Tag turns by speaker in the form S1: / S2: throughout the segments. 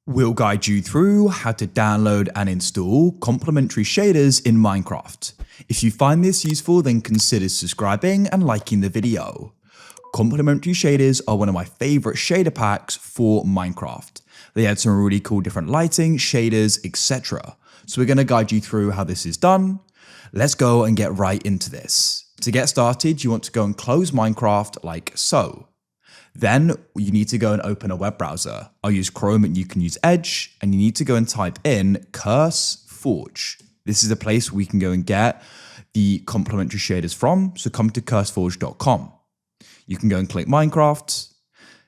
S1: We'll guide you through how to download and install complementary shaders in Minecraft. If you find this useful, then consider subscribing and liking the video. Complementary shaders are one of my favorite shader packs for Minecraft. They add some really cool different lighting, shaders, etc. So we're going to guide you through how this is done. Let's go and get right into this. To get started, you want to go and close Minecraft like so. Then you need to go and open a web browser. I'll use Chrome and you can use Edge, and you need to go and type in CurseForge. This is a place we can go and get the complementary shaders from, so come to curseforge.com. You can go and click Minecraft.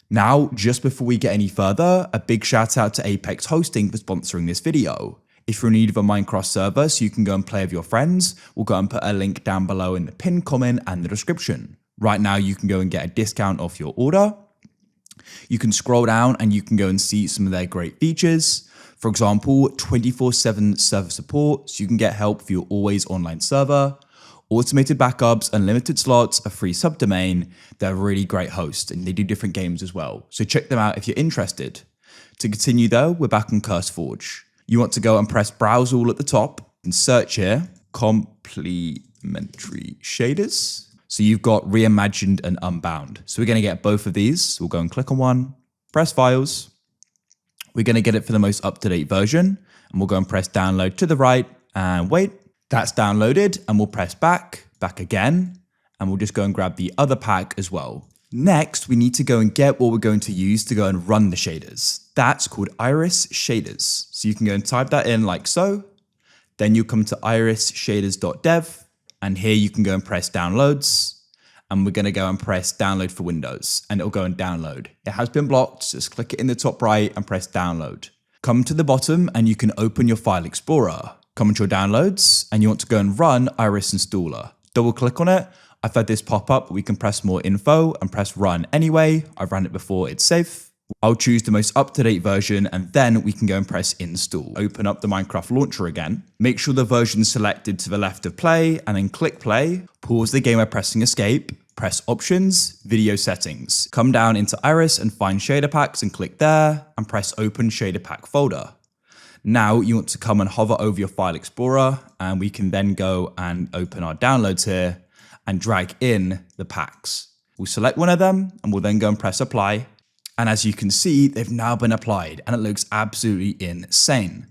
S1: Now, just before we get any further, a big shout out to Apex Hosting for sponsoring this video. If you're in need of a Minecraft server so you can go and play with your friends, we'll go and put a link down below in the pinned comment and the description. Right now, you can go and get a discount off your order. You can scroll down and you can go and see some of their great features. For example, 24/7 server support, so you can get help for your always online server. Automated backups, unlimited slots, a free subdomain. They're a really great host and they do different games as well. So check them out if you're interested. To continue though, we're back on CurseForge. You want to go and press browse all at the top and search here, complementary shaders. So you've got reimagined and unbound. So we're going to get both of these. We'll go and click on one, press files. We're going to get it for the most up-to-date version. And we'll go and press download to the right and wait. That's downloaded and we'll press back again. And we'll just go and grab the other pack as well. Next, we need to go and get what we're going to use to go and run the shaders. That's called Iris Shaders. So you can go and type that in like so. Then you come to irisshaders.dev. And here you can go and press downloads, and we're going to go and press download for Windows, and it'll go and download. It has been blocked, so just click it in the top right and press download. Come to the bottom and you can open your file explorer. Come into your downloads and you want to go and run Iris Installer. Double click on it. I've had this pop up, but we can press more info and press run anyway. I've ran it before, it's safe. I'll choose the most up-to-date version and then we can go and press install. Open up the Minecraft launcher again. Make sure the version's selected to the left of play and then click play. Pause the game by pressing escape. Press options, video settings. Come down into Iris and find shader packs and click there and press open shader pack folder. Now you want to come and hover over your file explorer and we can then go and open our downloads here and drag in the packs. We'll select one of them and we'll then go and press apply. And as you can see, they've now been applied and it looks absolutely insane.